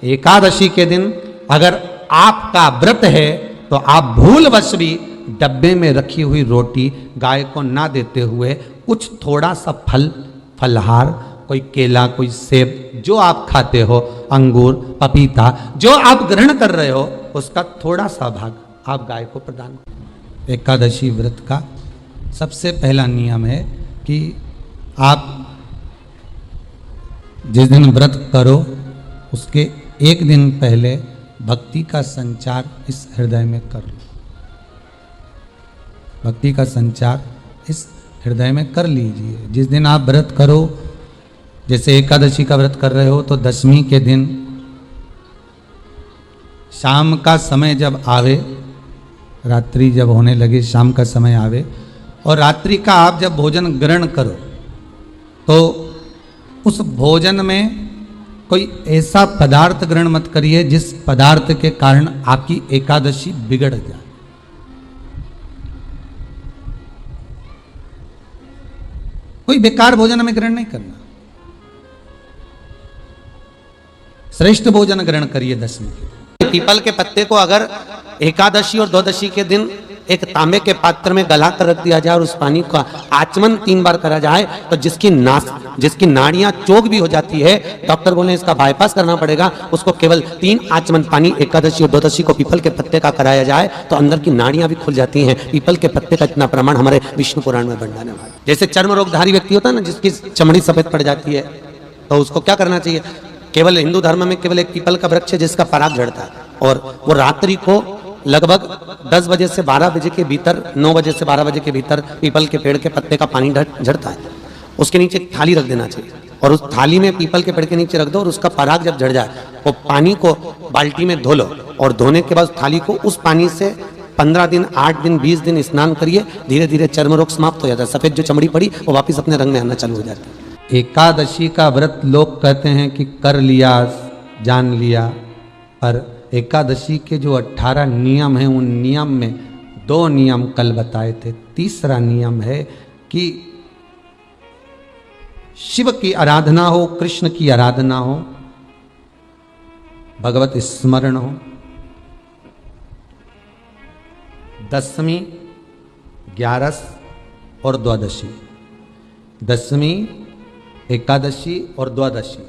एकादशी के दिन अगर आपका व्रत है तो आप भूलवश भी डब्बे में रखी हुई रोटी गाय को ना देते हुए कुछ थोड़ा सा फल, फलहार, कोई केला, कोई सेब, जो आप खाते हो, अंगूर, पपीता, जो आप ग्रहण कर रहे हो, उसका थोड़ा सा भाग आप गाय को प्रदान करो। एकादशी व्रत का सबसे पहला नियम है कि आप जिस दिन व्रत करो उसके एक दिन पहले भक्ति का संचार इस हृदय में कर लो। भक्ति का संचार इस हृदय में कर लीजिए। जिस दिन आप व्रत करो, जैसे एकादशी का व्रत कर रहे हो तो दशमी के दिन शाम का समय जब आवे, रात्रि जब होने लगे, शाम का समय आवे और रात्रि का आप जब भोजन ग्रहण करो तो उस भोजन में कोई ऐसा पदार्थ ग्रहण मत करिए जिस पदार्थ के कारण आपकी एकादशी बिगड़ जाए। कोई बेकार भोजन हमें ग्रहण नहीं करना, श्रेष्ठ भोजन ग्रहण करिए दशमी के। पीपल के पत्ते को अगर एकादशी और द्वादशी के दिन एक तांबे के पात्र में गला कर रख दिया जाए और उस पानी का आचमन 3 बार करा जाए तो जिसकी नाड़ियां चोक भी हो जाती है, डॉक्टर बोले इसका बाईपास करना पड़ेगा, उसको केवल 3 आचमन पानी एकादशी और द्वादशी को पीपल के पत्ते का कराया जाए तो अंदर की नाड़ियां भी खुल जाती हैं। पीपल के पत्ते का इतना प्रमाण हमारे विष्णु पुराण में वर्णन है। जैसे चर्म रोगधारी व्यक्ति होता है ना, जिसकी चमड़ी सफेद पड़ जाती है, तो उसको क्या करना चाहिए? केवल हिंदू धर्म में केवल एक पीपल का वृक्ष है जिसका पराग झड़ता है और वो रात्रि को लगभग 10 बजे से 12 बजे के भीतर, 9 बजे से 12 बजे के भीतर पीपल के पेड़ के पत्ते का पानी झड़ता है। उसके नीचे एक थाली रख देना चाहिए और उस थाली में पीपल के पेड़ के नीचे रख दो और उसका पराग जब झड़ जाए वो पानी को बाल्टी में धो लो और धोने के बाद थाली को उस पानी से 15 दिन, 8 दिन, 20 दिन स्नान करिए। धीरे धीरे चर्म रोग समाप्त हो जाता है, सफेद जो चमड़ी पड़ी वो वापस अपने रंग में आना चालू हो जाती है। एकादशी का व्रत लोग कहते हैं कि कर लिया, जान लिया, पर एकादशी के जो 18 नियम हैं उन नियम में 2 नियम कल बताए थे। तीसरा नियम है कि शिव की आराधना हो, कृष्ण की आराधना हो, भगवत स्मरण हो। दशमी, 11 और द्वादशी, दशमी, एकादशी और द्वादशी।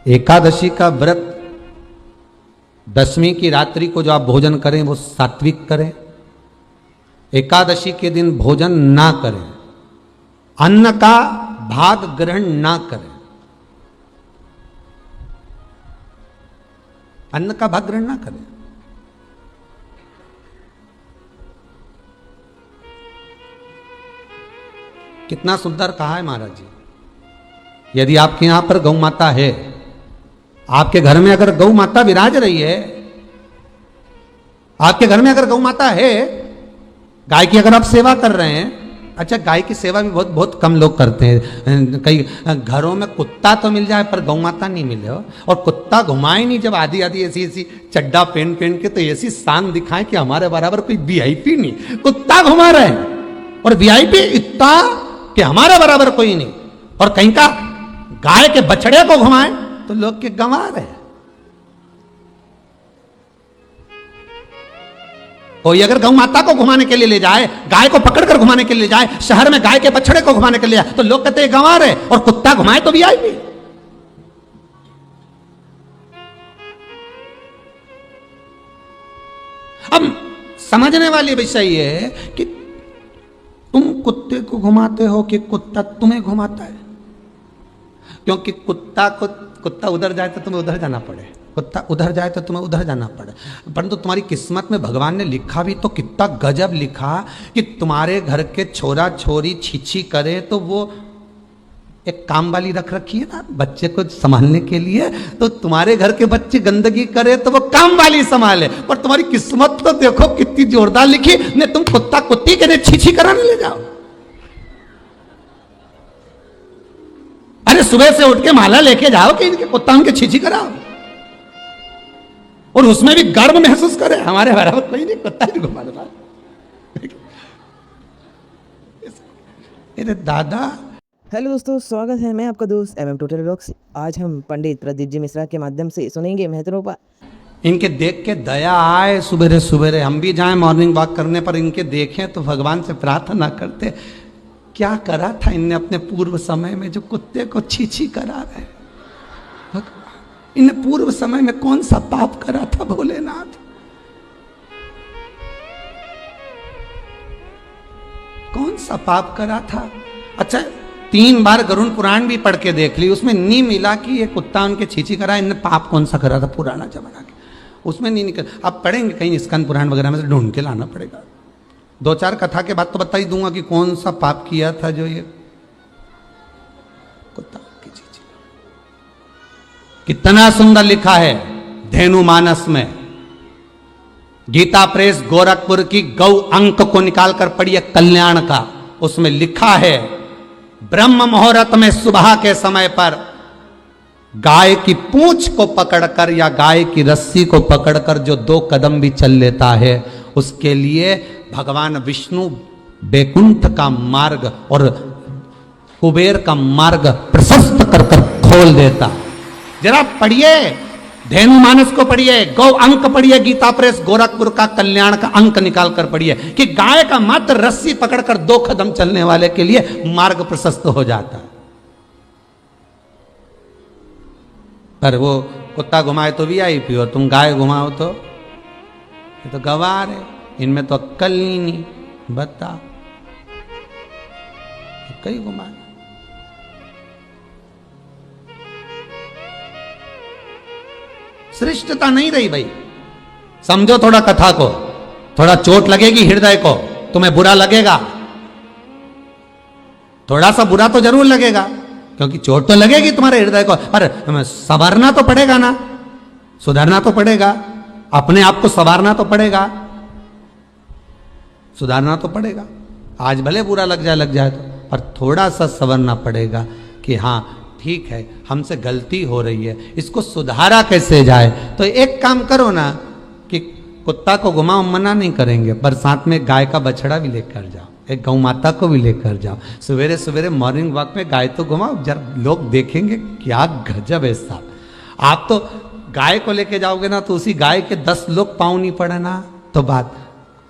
एकादशी का व्रत दशमी की रात्रि को जो आप भोजन करें वो सात्विक करें। एकादशी के दिन भोजन ना करें, अन्न का भाग ग्रहण ना करें, अन्न का भाग ग्रहण ना करें। कितना सुंदर कहा है महाराज जी। यदि आपके यहां पर गौ माता है, आपके घर में अगर गौ माता विराज रही है, आपके घर में अगर गौ माता है, गाय की अगर आप सेवा कर रहे हैं, अच्छा गाय की सेवा भी बहुत बहुत कम लोग करते हैं। कई घरों में कुत्ता तो मिल जाए पर गौ माता नहीं मिले हो, और कुत्ता घुमाए नहीं जब आधी आधी ऐसी ऐसी चड्डा पहन पहन के, तो ऐसी शान दिखाए कि हमारे बराबर कोई वीआईपी नहीं, कुत्ता घुमा रहे हैं और वीआईपी इतना कि हमारे बराबर कोई नहीं। और कहीं का गाय के बछड़े को घुमाए तो लोग के गंवा रहे। कोई अगर गौ माता को घुमाने के लिए ले जाए, गाय को पकड़कर घुमाने के लिए जाए, शहर में गाय के बछड़े को घुमाने के लिए जाए, तो लोग कहते हैं गंवा रहे, और कुत्ता घुमाए तो वीआईपी। अब समझने वाली विषय ये है कि तुम कुत्ते को घुमाते हो कि कुत्ता तुम्हें घुमाता है। क्योंकि कुत्ता उधर जाए तो तुम्हें उधर जाना पड़े, कुत्ता उधर जाए तो तुम्हें उधर जाना पड़े। परंतु तुम्हारी किस्मत में भगवान ने लिखा भी तो कितना गजब लिखा कि तुम्हारे घर के छोरा छोरी छीछी करे तो वो एक काम वाली रख रखी है ना बच्चे को संभालने के लिए, तो तुम्हारे घर के बच्चे गंदगी करे तो वो काम वाली संभाले। पर तुम्हारी किस्मत तो देखो कितनी जोरदार लिखी, ने तुम कुत्ता कुत्ती के छीछी कराने ले जाओ। अरे सुबह से उठ के माला लेके जाओ कि इनके कुत्ता उनके छीछी कराओ, और उसमें भी गर्व महसूस करे हमारे बराबर कोई नहीं, कुत्ता ही घुमा दे। दादा हेलो दोस्तों, स्वागत है। मैं आपका दोस्त टोटल व्लॉग्स। आज हम पंडित प्रदीप जी मिश्रा के माध्यम से सुनेंगे महत्वपूर्ण। इनके देख के दया आए, सुबेरे सुबेरे हम भी जाएं मॉर्निंग वॉक करने पर इनके देखें तो भगवान से प्रार्थना करते, क्या करा था इनने अपने पूर्व समय में जो कुत्ते को छी छी करा रहे। इनने पूर्व समय में कौन सा पाप करा था भोलेनाथ? कौन सा पाप करा था? अच्छा, 3 बार गरुड़ पुराण भी पढ़ के देख ली, उसमें नहीं मिला कि ये कुत्ता उनके छींची करा। इनने पाप कौन सा करा था पुराना जमाना के, उसमें नहीं निकल। अब पढ़ेंगे कहीं स्कंद पुराण वगैरह में से ढूंढ के लाना पड़ेगा। 2-4 कथा के बाद तो बता ही दूंगा कि कौन सा पाप किया था जो ये कुत्ता की छींची। कितना सुंदर लिखा है धेनु मानस में। गीता प्रेस गोरखपुर की गौ अंक को निकालकर पढ़िए कल्याण का, उसमें लिखा है ब्रह्म मुहूर्त में सुबह के समय पर गाय की पूंछ को पकड़कर या गाय की रस्सी को पकड़कर जो 2 कदम भी चल लेता है, उसके लिए भगवान विष्णु बैकुंठ का मार्ग और कुबेर का मार्ग प्रशस्त कर कर खोल देता। जरा पढ़िए, धेनु मानस को पढ़िए, गौ अंक पढ़िए, गीता प्रेस गोरखपुर का कल्याण का अंक निकाल कर पढ़िए कि गाय का मात्र रस्सी पकड़कर 2 कदम चलने वाले के लिए मार्ग प्रशस्त हो जाता है। पर वो कुत्ता घुमाए तो VIP और तुम गाय घुमाओ तो ये तो गवार है। इनमें तो अक्कल ही नहीं, बता कई घुमाए। श्रेष्ठता नहीं रही भाई। समझो थोड़ा कथा को, थोड़ा चोट लगेगी हृदय को, तुम्हें बुरा लगेगा, थोड़ा सा बुरा तो जरूर लगेगा क्योंकि चोट तो लगेगी तुम्हारे हृदय को, पर संवारना तो पड़ेगा ना, सुधारना तो पड़ेगा, अपने आप को संवारना तो पड़ेगा, सुधारना तो पड़ेगा। आज भले बुरा लग जाए तो, पर थोड़ा सा संवरना पड़ेगा कि हाँ ठीक है हमसे गलती हो रही है, इसको सुधारा कैसे जाए। तो एक काम करो ना कि कुत्ता को घुमाओ, मना नहीं करेंगे, पर साथ में गाय का बछड़ा भी लेकर जाओ, एक गौ माता को भी लेकर जाओ। सवेरे सवेरे मॉर्निंग वॉक में गाय तो घुमाओ, जब लोग देखेंगे क्या गजब है साहब। आप तो गाय को लेके जाओगे ना तो उसी गाय के 10 लोग पाँव नहीं पड़े ना तो बात।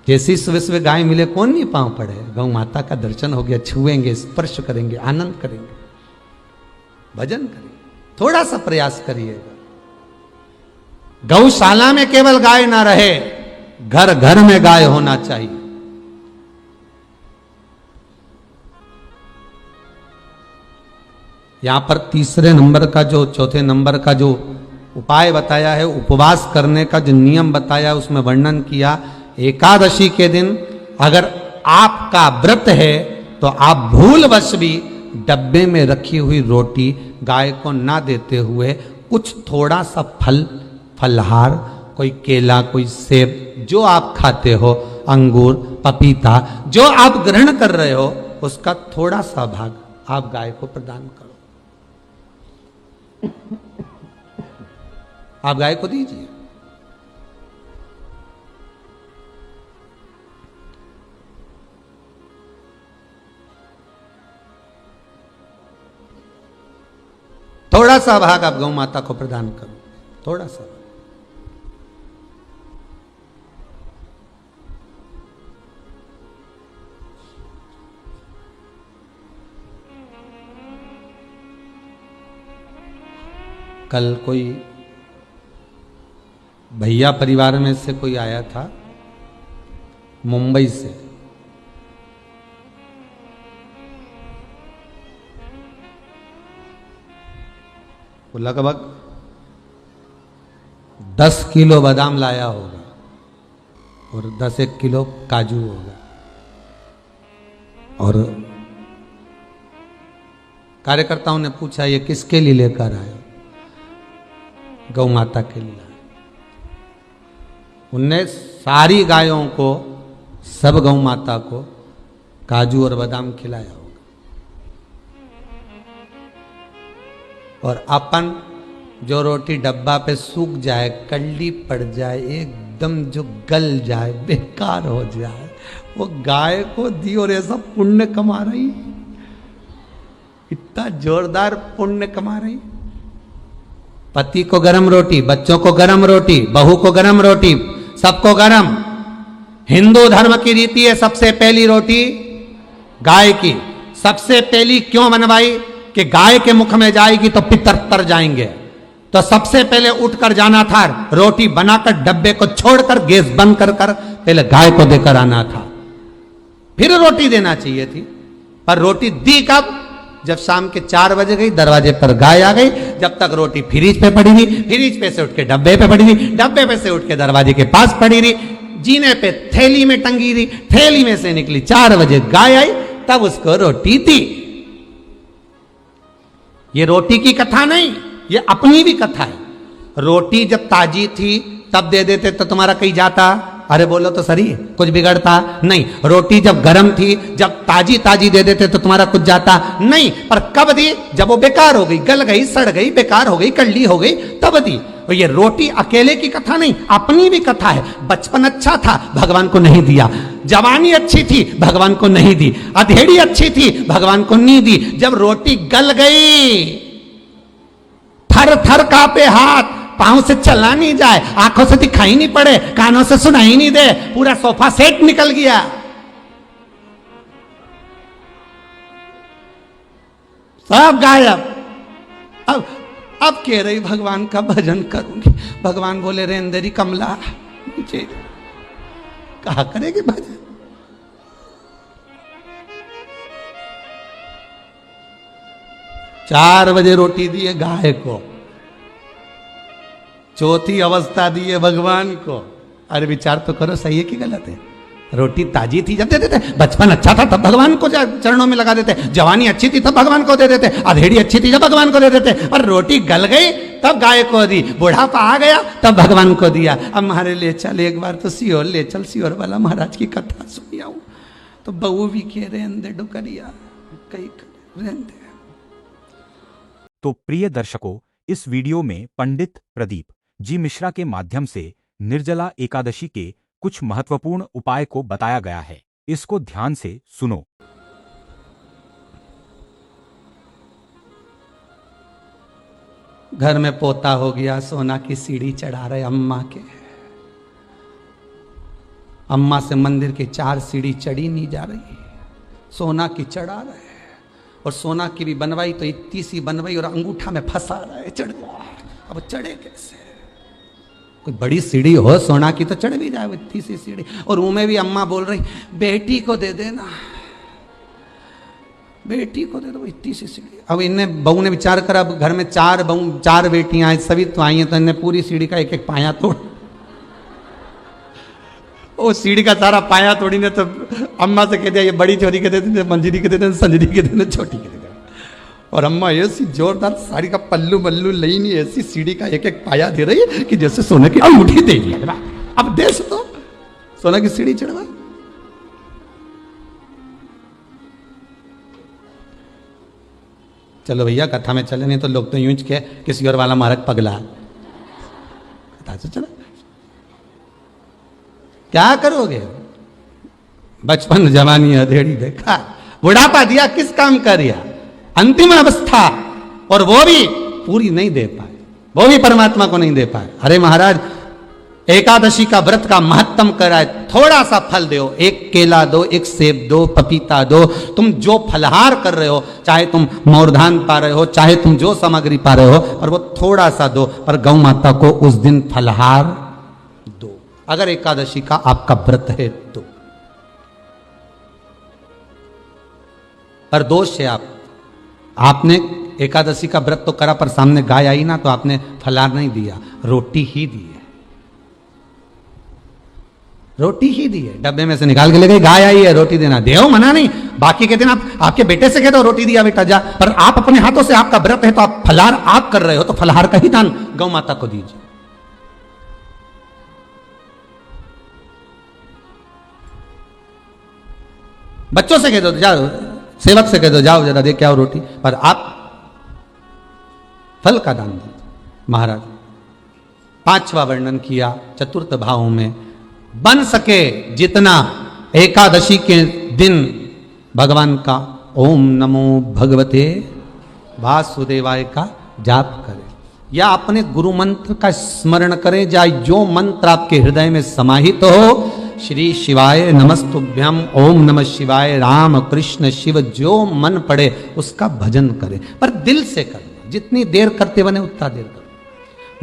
जैसी सुबह सुबह गाय मिले कौन नहीं पाँव पड़े। गौ माता का दर्शन हो गया, छुएंगे, स्पर्श करेंगे, आनंद करेंगे, भजन करिए, थोड़ा सा प्रयास करिएगा। गौशाला में केवल गाय ना रहे, घर घर में गाय होना चाहिए। यहां पर तीसरे नंबर का जो, चौथे नंबर का जो उपाय बताया है, उपवास करने का जो नियम बताया, उसमें वर्णन किया एकादशी के दिन अगर आपका व्रत है तो आप भूलवश भी डब्बे में रखी हुई रोटी गाय को ना देते हुए कुछ थोड़ा सा फलहार, कोई केला, कोई सेब, जो आप खाते हो, अंगूर, पपीता, जो आप ग्रहण कर रहे हो, उसका थोड़ा सा भाग आप गाय को प्रदान करो, आप गाय को दीजिए। थोड़ा सा भाग आप गौ माता को प्रदान करो, थोड़ा सा। कल कोई भैया परिवार में से कोई आया था मुंबई से, वो लगभग 10 किलो बादाम लाया होगा और 10-1 किलो काजू होगा, और कार्यकर्ताओं ने पूछा ये किसके लिए लेकर आए? गौ माता के लिए। उनने सारी गायों को, सब गौ माता को काजू और बादाम खिलाया होगा, और अपन जो रोटी डब्बा पे सूख जाए, कल्ली पड़ जाए, एकदम जो गल जाए, बेकार हो जाए, वो गाय को दी और ऐसा पुण्य कमा रही। इतना जोरदार पुण्य कमा रही। पति को गरम रोटी, बच्चों को गरम रोटी, बहू को गरम रोटी, सबको गरम। हिंदू धर्म की रीति है सबसे पहली रोटी गाय की। सबसे पहली क्यों बनवाई कि गाय के मुख में जाएगी तो पितर तर जाएंगे, तो सबसे पहले उठकर जाना था, रोटी बनाकर डब्बे को छोड़कर गैस बंद कर पहले गाय को देकर आना था, फिर रोटी देना चाहिए थी। पर रोटी दी कब? जब शाम के 4 बजे गई, दरवाजे पर गाय आ गई। जब तक रोटी फ्रिज पे पड़ी रही, फ्रिज पे से उठ के डब्बे पे पड़ी रही, डब्बे पे से उठ के दरवाजे के पास पड़ी रही, जीने पे थैली में टंगी रही, थैली में से निकली, 4 बजे गाय आई, तब उसको रोटी दी। ये रोटी की कथा नहीं, ये अपनी भी कथा है। रोटी जब ताजी थी तब दे देते तो तुम्हारा कहीं जाता? अरे बोलो तो सही, कुछ बिगड़ता नहीं। रोटी जब गर्म थी, जब ताजी ताजी दे देते तो तुम्हारा कुछ जाता नहीं। पर कब दी? जब वो बेकार हो गई, गल गई, सड़ गई, बेकार हो गई, कल्ली हो गई, तब दी। और ये रोटी अकेले की कथा नहीं, अपनी भी कथा है। बचपन अच्छा था, भगवान को नहीं दिया। जवानी अच्छी थी, भगवान को नहीं दी। अधेड़ी अच्छी थी, भगवान को नहीं दी। जब रोटी गल गई, थर थर कांपे हाथ, पांव से चला नहीं जाए, आंखों से दिखाई नहीं पड़े, कानों से सुनाई नहीं दे, पूरा सोफा सेट निकल गया। सब गायब। अब कह रही भगवान का भजन करूंगी। भगवान बोले रेंदरी कमला नीचे कहा करेगी भजन। चार बजे रोटी दी है गाय को, चौथी अवस्था दी है भगवान को। अरे विचार तो करो, सही है कि गलत है? रोटी ताजी थी जब दे देते, बचपन अच्छा था तब भगवान को चरणों में लगा देते, जवानी अच्छी थी तब भगवान को दे देते, अधेड़ी अच्छी थी जब भगवान को दे देते, और रोटी गल गई तब गाय को दी, बुढ़ापा आ गया तब भगवान को दिया। अब हमारे ले चल एक बार तो सीहोर ले चल, सीहोर वाला महाराज की कथा सुनी आऊं। तो बहू भी कह रहे अंदे डुकरिया कहीं रहते। तो प्रिय दर्शकों, इस वीडियो में पंडित प्रदीप जी मिश्रा के माध्यम से निर्जला एकादशी के कुछ महत्वपूर्ण उपाय को बताया गया है। इसको ध्यान से सुनो। घर में पोता हो गया, सोना की सीढ़ी चढ़ा रहे अम्मा के। अम्मा से मंदिर की 4 सीढ़ी चढ़ी नहीं जा रही, सोना की चढ़ा रहे। और सोना की भी बनवाई तो इतनी सी बनवाई और अंगूठा में फंसा रहा है, चढ़ गया। अब चढ़े कैसे? कोई बड़ी सीढ़ी हो सोना की तो चढ़ भी जाए, वो इतनी सी सीढ़ी। और उनमें भी अम्मा बोल रही बेटी को दे देना, बेटी को दे दो, इतनी सी सीढ़ी। अब इन्हें बहू ने विचार करा, अब घर में 4 बेटियां हैं, सभी तो आई हैं, तो इन्हें पूरी सीढ़ी का एक एक पाया तोड़, वो सीढ़ी का सारा पाया तोड़ी ने। तो अम्मा से कह दिया ये बड़ी छोरी के देते, मंजरी के देते, संजरी के देते, छोटी के देते। और अम्मा ऐसी जोरदार साड़ी का पल्लू मल्लू लई नहीं, ऐसी सीढ़ी का एक एक पाया दे रही है कि जैसे सोने की अंगूठी दे दी। अब देश तो सोना की सीढ़ी चढ़वा। चलो भैया कथा में चले, नहीं तो लोग तो यूं के किसी और वाला मारक पगला। कथा से चला, क्या करोगे? बचपन जवानी अधेड़ी देखा, बुढ़ापा दिया, किस काम का दिया? अंतिम अवस्था, और वो भी पूरी नहीं दे पाए, वो भी परमात्मा को नहीं दे पाए। अरे महाराज, एकादशी का व्रत का महत्तम कराए, थोड़ा सा फल दो, एक केला दो, एक सेब दो, पपीता दो। तुम जो फलहार कर रहे हो, चाहे तुम मोरधान पा रहे हो, चाहे तुम जो सामग्री पा रहे हो, और वो थोड़ा सा दो, पर गौ माता को उस दिन फलहार दो, अगर एकादशी का आपका व्रत है तो। पर दोष है आपने एकादशी का व्रत तो करा, पर सामने गाय आई ना, तो आपने फलाहार नहीं दिया, रोटी ही दी है, रोटी ही दी है। डब्बे में से निकाल के ले गई, गाय आई है, रोटी देना, देव मना नहीं। बाकी के दिन आप आपके बेटे से कह दो रोटी दिया बेटा जा, पर आप अपने हाथों से, आपका व्रत है तो आप फलाहार आप कर रहे हो, तो फलाहार का ही दान गौ माता को दीजिए। बच्चों से कह दो, जाओ, सेवक से कह दो जाओ जरा देख के आओ रोटी, पर आप फल का दान दीजिए। महाराज 5वां वर्णन किया चतुर्थ भाव में, बन सके जितना एकादशी के दिन भगवान का ओम नमो भगवते वासुदेवाय का जाप करें, या अपने गुरु मंत्र का स्मरण करें, या जो मंत्र आपके हृदय में समाहित हो, श्री शिवाय नमस्तुभ्यम, ओम नमः शिवाय, राम कृष्ण शिव, जो मन पड़े उसका भजन करें, पर दिल से करें। जितनी देर करते बने उतना देर करें।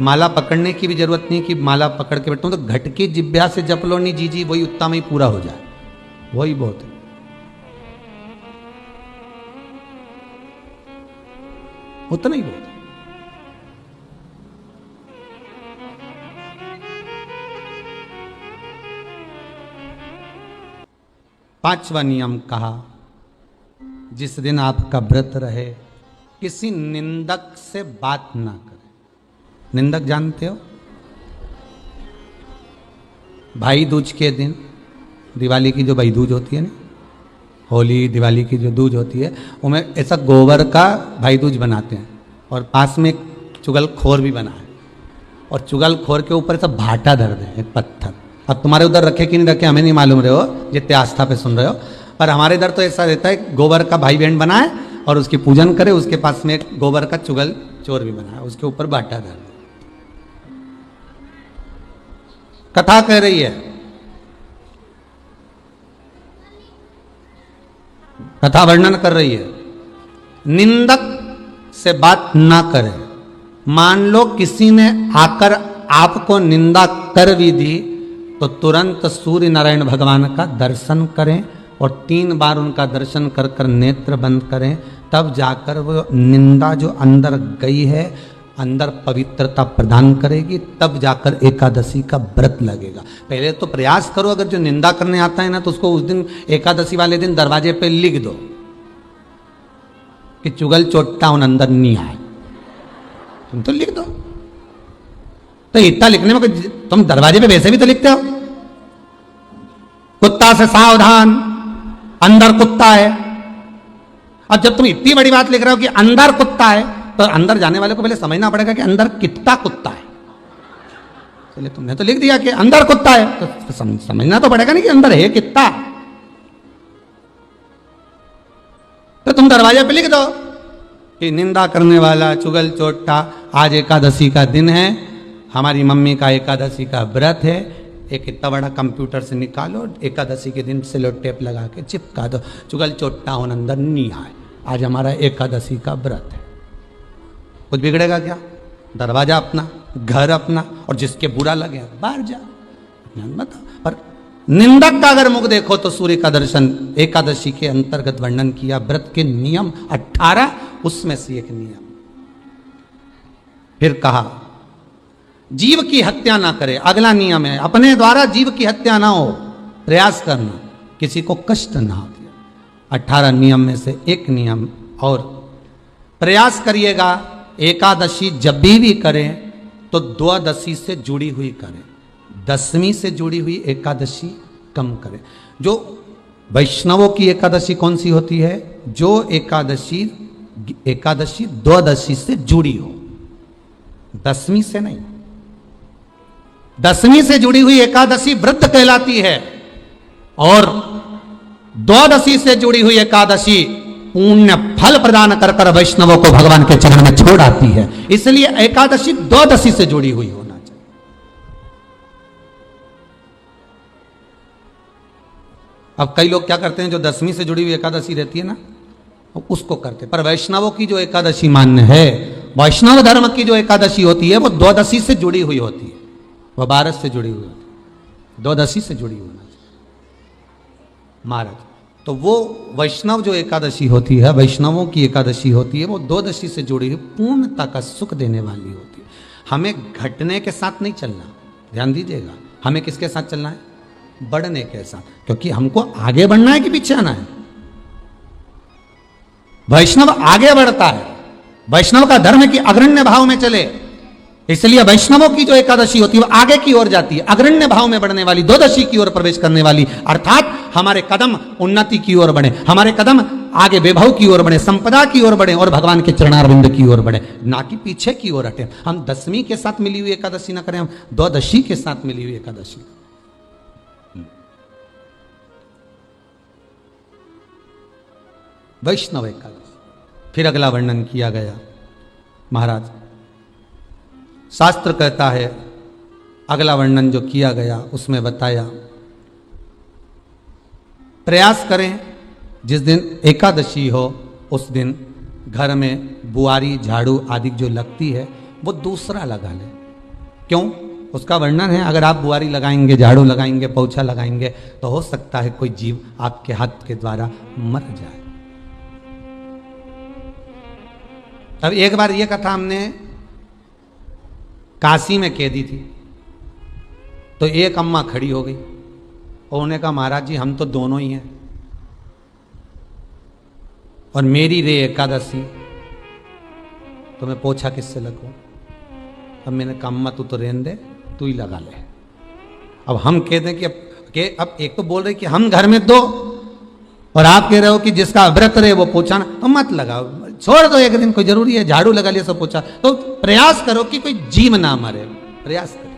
माला पकड़ने की भी जरूरत नहीं कि माला पकड़ के बैठूं, तो घट की जिब्या से जप लो नहीं जी वही उतना में ही पूरा हो जाए, वही बहुत है। उतना ही बहुत है। पांचवा नियम कहा, जिस दिन आपका व्रत रहे किसी निंदक से बात ना करें। निंदक जानते हो? भाई दूज के दिन, दिवाली की जो भाई दूज होती है ना, होली दिवाली की जो दूज होती है, उनमें ऐसा गोबर का भाई दूज बनाते हैं, और पास में एक चुगलखोर भी बना है, और चुगलखोर के ऊपर ऐसा भाटा धर दे, एक पत्थर। अब तुम्हारे उधर रखे कि नहीं रखे हमें नहीं मालूम रहे हो, जितने आस्था पे सुन रहे हो, पर हमारे इधर तो ऐसा रहता है, गोबर का भाई बहन बनाए और उसकी पूजन करे, उसके पास में एक गोबर का चुगल चोर भी बना है, उसके ऊपर भाटा धर दे। कथा कह रही है, कथा वर्णन कर रही है, निंदक से बात ना करें। मान लो किसी ने आकर आपको निंदा कर भी दी, तो तुरंत सूर्य नारायण भगवान का दर्शन करें, और 3 बार उनका दर्शन कर कर नेत्र बंद करें, तब जाकर वो निंदा जो अंदर गई है, अंदर पवित्रता प्रदान करेगी, तब जाकर एकादशी का व्रत लगेगा। पहले तो प्रयास करो, अगर जो निंदा करने आता है ना, तो उसको उस दिन एकादशी वाले दिन दरवाजे पे लिख दो कि चुगल चोट्टा उन अंदर नहीं आए। तुम तो लिख दो, तो इतना लिखने में तुम दरवाजे पे वैसे भी तो लिखते हो, कुत्ता से सावधान, अंदर कुत्ता है। अब जब तुम इतनी बड़ी बात लिख रहे हो कि अंदर कुत्ता है, तो अंदर जाने वाले को पहले समझना पड़ेगा कि अंदर कितना कुत्ता है। चलिए तुमने तो लिख दिया कि अंदर कुत्ता है, तो समझना तो पड़ेगा नहीं कि अंदर है कितना। तो तुम दरवाजे पे लिख दो कि निंदा करने वाला चुगल चोट्टा, आज एकादशी का दिन है, हमारी मम्मी का एकादशी का व्रत है। एक इतना बड़ा कंप्यूटर से निकालो, एकादशी के दिन सेलो टेप लगा के चिपका दो, चुगल चोट्टा उन अंदर नहीं आए, आज हमारा एकादशी का व्रत है। कुछ बिगड़ेगा क्या? दरवाजा अपना, घर अपना, और जिसके बुरा लगे बाहर जा, बता। पर निंदक का अगर मुख देखो तो सूर्य का दर्शन, एकादशी के अंतर्गत वर्णन किया, व्रत के नियम 18, उसमें से एक नियम। फिर कहा जीव की हत्या ना करे, अगला नियम है, अपने द्वारा जीव की हत्या ना हो, प्रयास करना, किसी को कष्ट ना हो। 18 नियम में से एक नियम और, प्रयास करिएगा एकादशी जब भी करें तो द्वादशी से जुड़ी हुई करें, 10वीं से जुड़ी हुई एकादशी कम करें। जो वैष्णवों की एकादशी कौन सी होती है? जो एकादशी द्वादशी से जुड़ी हो, 10वीं से नहीं। 10वीं से जुड़ी हुई एकादशी व्रत कहलाती है, और द्वादशी से जुड़ी हुई एकादशी पुण्य फल प्रदान कर कर वैष्णवों को भगवान के चरण में छोड़ आती है। इसलिए एकादशी द्वादशी से जुड़ी हुई होना चाहिए। अब कई लोग क्या करते हैं, जो 10वीं से जुड़ी हुई एकादशी रहती है ना, उसको करते, पर वैष्णवों की जो एकादशी मान्य है, वैष्णव धर्म की जो एकादशी होती है, वो द्वादशी से जुड़ी हुई होती है, वह 12 से जुड़ी हुई होती है, द्वादशी से जुड़ी होना चाहिए महाराज। तो वो वैष्णव जो एकादशी होती है, वैष्णवों की एकादशी होती है, वो द्वादशी से जुड़ी हुई पूर्णता का सुख देने वाली होती है। हमें घटने के साथ नहीं चलना, ध्यान दीजिएगा, हमें किसके साथ चलना है? बढ़ने के साथ, क्योंकि हमको आगे बढ़ना है कि पीछे आना है। वैष्णव आगे बढ़ता है, वैष्णव का धर्म की अग्रण्य भाव में चले, इसलिए वैष्णवों की जो एकादशी होती है वो आगे की ओर जाती है, अग्रण्य भाव में बढ़ने वाली, द्वादशी की ओर प्रवेश करने वाली, अर्थात हमारे कदम उन्नति की ओर बढ़े, हमारे कदम आगे वैभव की ओर बढ़े, संपदा की ओर बढ़े, और भगवान के चरणारविंद की ओर बढ़े, ना कि पीछे की ओर हटे। हम 10वीं के साथ मिली हुई एकादशी ना करें, हम द्वादशी के साथ मिली हुई एकादशी। वैष्णव एकादशी फिर अगला वर्णन किया गया। महाराज, शास्त्र कहता है, अगला वर्णन जो किया गया उसमें बताया, प्रयास करें जिस दिन एकादशी हो उस दिन घर में बुआरी झाड़ू आदि जो लगती है वो दूसरा लगा ले। क्यों? उसका वर्णन है, अगर आप बुआरी लगाएंगे, झाड़ू लगाएंगे, पोछा लगाएंगे तो हो सकता है कोई जीव आपके हाथ के द्वारा मर जाए। अब एक बार ये कथा हमने काशी में कह दी थी, तो एक अम्मा खड़ी हो गई और उन्होंने कहा, महाराज जी हम तो दोनों ही हैं और मेरी रे एकादशी, तो मैं पोछा किससे लगूं? अब मैंने कहा, अम्मा तू तो रहने दे, तू ही लगा ले। अब हम कह दें कि अब एक तो बोल रहे कि हम घर में दो, और आप कह रहे हो कि जिसका व्रत रहे वो पोछा ना, तो मत लगाओ, छोड़ दो, एक दिन कोई जरूरी है, झाड़ू लगा लिया सब पोछा। तो प्रयास करो कि कोई जीव ना मरे, प्रयास करो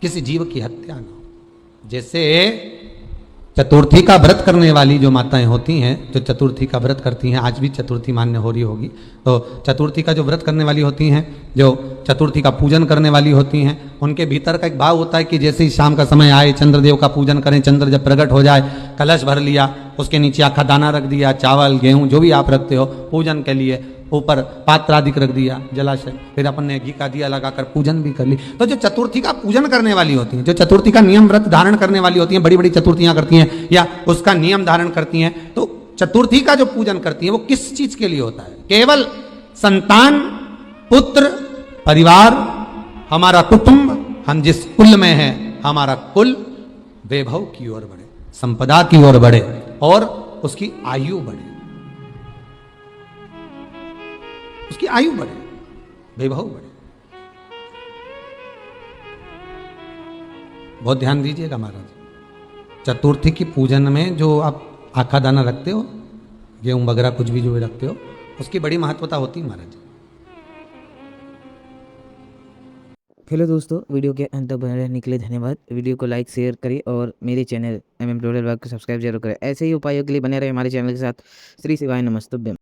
किसी जीव की हत्या ना हो। जैसे चतुर्थी का व्रत करने वाली जो माताएं होती हैं, जो चतुर्थी का व्रत करती हैं, आज भी चतुर्थी मान्य हो रही होगी, तो चतुर्थी का जो व्रत करने वाली होती हैं, जो चतुर्थी का पूजन करने वाली होती हैं, उनके भीतर का एक भाव होता है कि जैसे ही शाम का समय आए चंद्रदेव का पूजन करें, चंद्र जब प्रकट हो जाए, कलश भर लिया, उसके नीचे आखा दाना रख दिया, चावल गेहूं जो भी आप रखते हो पूजन के लिए, ऊपर पात्र आदि रख दिया, जलाशय, फिर अपन ने घी का दिया लगाकर पूजन भी कर ली। तो जो चतुर्थी का पूजन करने वाली होती हैं, जो चतुर्थी का नियम व्रत धारण करने वाली होती हैं, बड़ी बड़ी चतुर्थियां करती हैं या उसका नियम धारण करती हैं, तो चतुर्थी का जो पूजन करती हैं वो किस चीज के लिए होता है? केवल संतान, पुत्र, परिवार, हमारा कुटुंब, हम जिस कुल में हैं, हमारा कुल वैभव की ओर बढ़े, संपदा की ओर बढ़े और उसकी आयु बढ़े, उसकी आयु बढ़े, वैभव बढ़े। बहुत ध्यान दीजिएगा महाराज, चतुर्थी की पूजन में जो आप आखा दाना रखते हो, गेहूं वगैरह कुछ भी जो भी रखते हो, उसकी बड़ी महत्वता होती है महाराज। हेलो दोस्तों, वीडियो के अंत तक बने रहने के लिए धन्यवाद। वीडियो को लाइक शेयर करें और मेरे चैनल MM टोटल वर्क को सब्सक्राइब जरूर करें। ऐसे ही उपायों के लिए बने रहे हमारे चैनल के साथ। श्री शिवाय नमस्तुभ्यम।